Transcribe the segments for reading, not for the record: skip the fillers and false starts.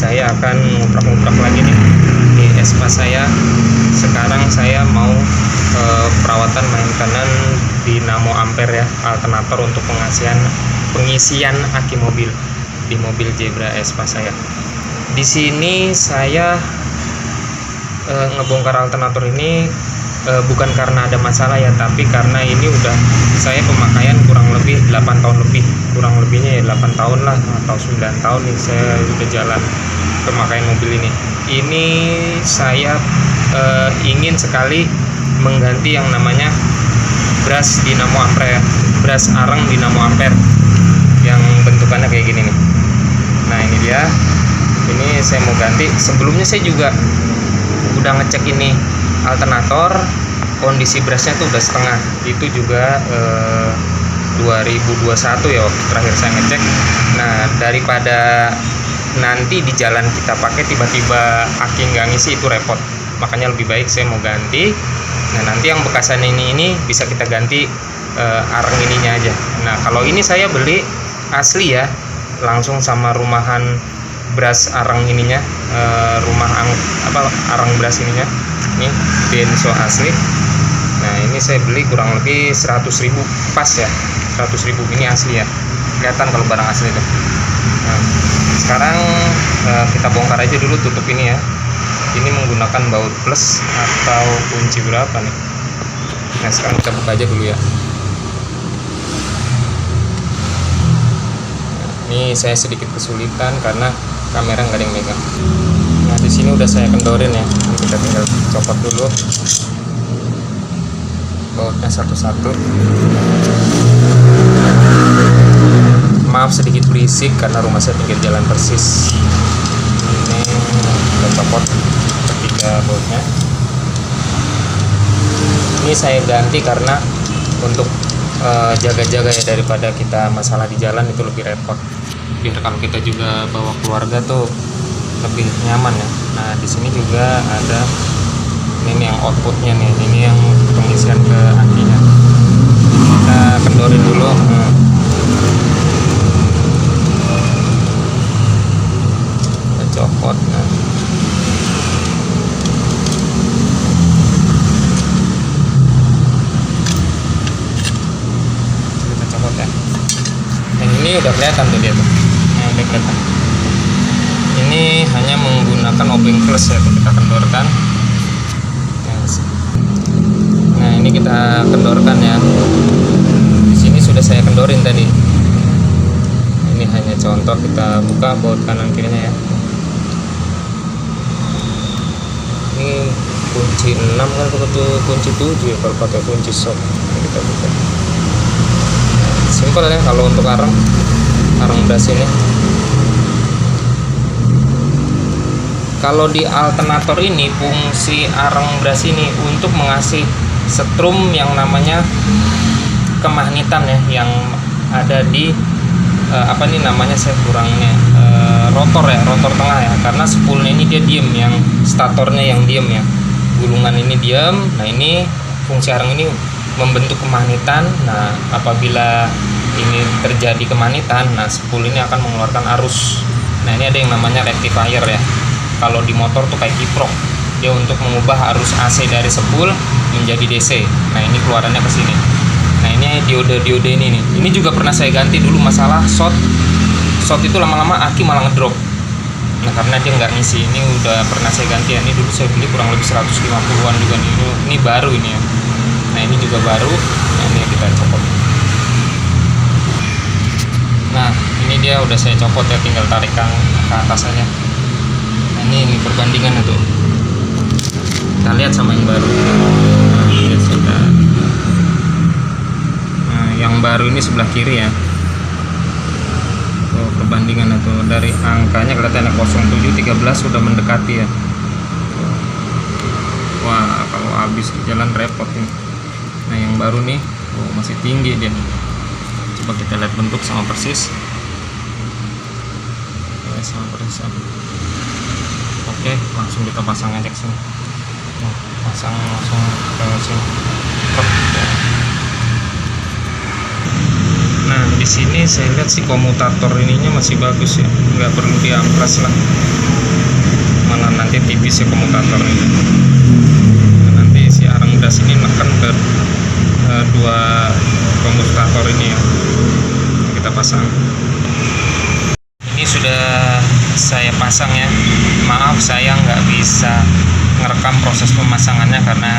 saya akan nguprak-nguprak lagi nih di Espa saya. Sekarang saya mau perawatan maintenance dinamo ampere ya, alternator untuk pengisian aki mobil di mobil Zebra Espa saya. Di sini saya ngebongkar alternator ini bukan karena ada masalah ya, tapi karena ini udah saya pemakaian kurang lebih 8 tahun lebih, kurang lebihnya ya 8 tahun lah atau 9 tahun nih saya udah jalan pemakaian mobil ini. Ini saya ingin sekali mengganti yang namanya brush dinamo ampere, brush arang dinamo ampere yang bentukannya kayak gini nih. Nah ini dia, ini saya mau ganti. Sebelumnya saya juga udah ngecek ini alternator, kondisi brushnya tuh udah setengah. Itu juga 2021 ya waktu terakhir saya ngecek. Nah daripada nanti di jalan kita pakai tiba-tiba aki nggak ngisi, itu repot. Makanya lebih baik saya mau ganti. Nah nanti yang bekasan ini bisa kita ganti arang ininya aja. Nah kalau ini saya beli asli ya, langsung sama rumahan brush arang ininya, arang brush ininya, ini Denso asli. Nah ini saya beli kurang lebih 100.000 pas ya, 100.000 ini asli ya, kelihatan kalau barang asli itu. Nah, sekarang kita bongkar aja dulu, tutup ini ya. Ini menggunakan baut plus atau kunci berapa nih? Nah sekarang kita buka aja dulu ya. Ini saya sedikit kesulitan karena kamera nggak ada yang megang. Nah di sini udah saya kendorin ya. Ini kita tinggal copot dulu bautnya satu-satu. Maaf sedikit berisik karena rumah saya pinggir jalan persis. Ini kita copot ketiga bautnya. Ini saya ganti karena untuk jaga-jaga ya, daripada kita masalah di jalan itu lebih repot. Biar kalau kita juga bawa keluarga tuh lebih nyaman ya. Nah di sini juga ada ini yang outputnya nih, ini yang pengisian ke akinya. Kita kendorin dulu. Kita copot. Nah. Kita copot ya. Dan ini udah kelihatan tuh dia tuh. Udah kelihatan. Ini hanya menggunakan obeng plus ya, kita kendorkan. Nah ini kita kendorkan ya. Di sini sudah saya kendorin tadi. Ini hanya contoh, kita buka baut kanan kirinya ya. Ini kunci 6 kan atau kunci 7 ya kalau pakai kunci shop. Kita buka. Simpel ya kalau untuk arang brush ini. Kalau di alternator ini fungsi arang brush ini untuk mengasih setrum yang namanya kemagnetan ya, yang ada di saya kurangnya rotor ya, rotor tengah ya, karena spoolnya ini dia diem, yang statornya yang diem ya, gulungan ini diem. Nah ini fungsi arang ini membentuk kemagnetan. Nah apabila ini terjadi kemagnetan, nah spool ini akan mengeluarkan arus. Nah ini ada yang namanya rectifier ya, kalau di motor tuh kayak kiprok, dia untuk mengubah arus AC dari spool menjadi DC. Nah ini keluarannya ke sini. Nah ini diode ini nih. Ini juga pernah saya ganti dulu, masalah short itu lama-lama aki malah ngedrop. Nah karena dia nggak ngisi. Ini udah pernah saya ganti ya. Ini dulu saya beli kurang lebih 150-an juga nih. Ini baru ini ya. Nah ini juga baru. Nah ini kita copot. Nah ini dia udah saya copot ya, tinggal tarik ke atas aja. Nah ini perbandingan itu. Kita lihat sama yang baru. Nah yang baru ini sebelah kiri ya. Tuh perbandingan itu dari angkanya kelihatannya 0713 sudah mendekati ya. Wah kalau habis di jalan repot nih. Nah yang baru nih masih tinggi dia. Coba kita lihat bentuk sama persis. Ya, sama persis. Oke, langsung kita pasang aja ke sini. Nah, pasang langsung ke sini. Nah di sini saya lihat si komutator ininya masih bagus ya, nggak perlu diamplas lah, malah nanti tipis ya komutator ini. Nah, nanti si arang das ini neken ke dua komutator ini ya, yang kita pasang. Ini sudah saya pasang ya, maaf saya nggak bisa ngerekam proses pemasangannya karena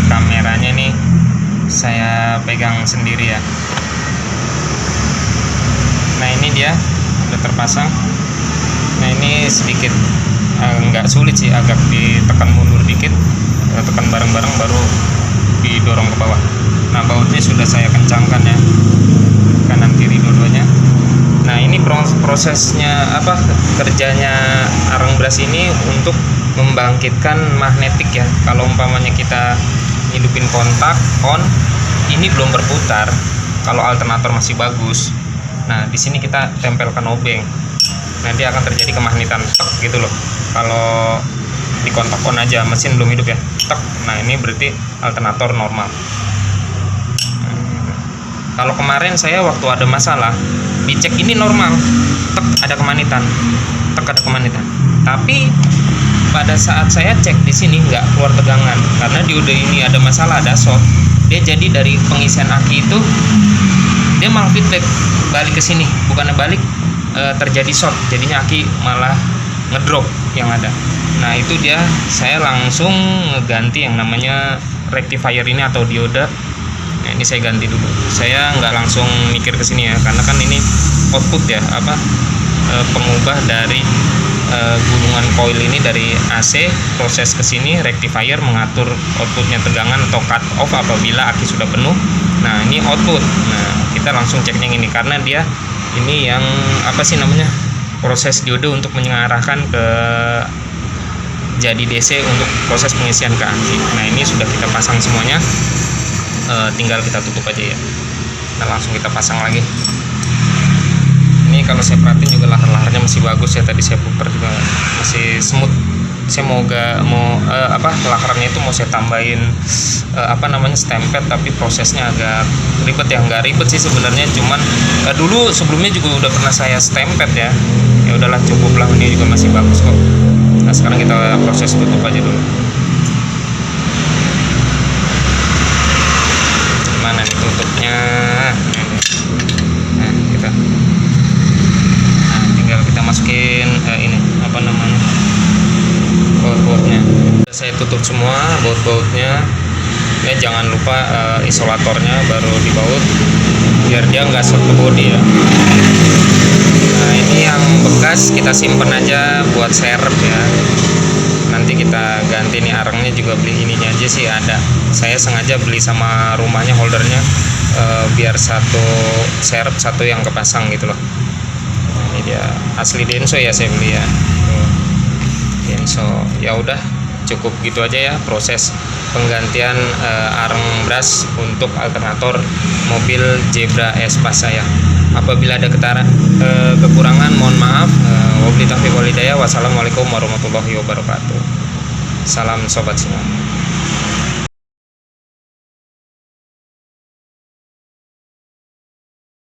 kameranya nih saya pegang sendiri ya. Nah ini dia udah terpasang. Nah ini sedikit nggak sulit sih, agak ditekan mundur dikit, tekan bareng-bareng baru didorong ke bawah. Nah bautnya sudah saya kencangkan ya, kanan kiri dua-duanya. Nah ini prosesnya apa, kerjanya arang bras ini untuk membangkitkan magnetik ya. Kalau umpamanya kita hidupin kontak on, ini belum berputar kalau alternator masih bagus. Nah di sini kita tempelkan obeng, nanti akan terjadi kemagnetan tek gitu loh. Kalau di kontak on aja mesin belum hidup ya, tek. Nah ini berarti alternator normal. Kalau kemarin saya waktu ada masalah dicek ini normal, tek ada kemagnetan, tek ada kemagnetan. Tapi pada saat saya cek di sini nggak keluar tegangan karena dioda ini ada masalah, ada short. Dia jadi dari pengisian aki itu dia malah feedback balik ke sini, bukannya balik terjadi short, jadinya aki malah ngedrop yang ada. Nah itu dia, saya langsung ngeganti yang namanya rectifier ini atau dioda. Nah ini saya ganti dulu, saya nggak langsung mikir ke sini ya, karena kan ini output ya, apa pengubah dari gulungan coil ini dari AC proses ke sini, rectifier mengatur outputnya tegangan atau cut off apabila aki sudah penuh. Nah ini output. Nah kita langsung cek yang ini karena dia ini yang apa sih namanya, proses dioda untuk mengarahkan ke jadi DC untuk proses pengisian ke aki. Nah ini sudah kita pasang semuanya, tinggal kita tutup aja ya. Nah langsung kita pasang lagi. Ini kalau saya perhatiin juga lahar-laharnya masih bagus ya, tadi saya putar juga masih smooth. Saya mau laharnya itu mau saya tambahin apa namanya stempet, tapi prosesnya agak ribet ya. Nggak ribet sih sebenarnya, cuman dulu sebelumnya juga udah pernah saya stempet ya. Ya udahlah cukup lah, ini juga masih bagus kok. Nah sekarang kita proses tutup aja dulu. Mana nih tutupnya? Nah kita kita masukin ini apa namanya, baut-bautnya. Saya tutup semua baut-bautnya ya, jangan lupa isolatornya baru dibaut biar dia nggak short ke body ya. Nah ini yang bekas kita simpen aja buat serep ya, nanti kita ganti. Nih arangnya juga beli ininya aja sih ada, saya sengaja beli sama rumahnya holdernya biar satu serep satu yang kepasang gitu loh. Ini dia asli Denso ya, saya beli ya, Denso. Ya udah cukup gitu aja ya proses penggantian arang bras untuk alternator mobil Zebra Espace saya. Apabila ada kekurangan mohon maaf. Wabillahi taufiq wal hidayah. Wassalamualaikum warahmatullahi wabarakatuh. Salam sobat semua.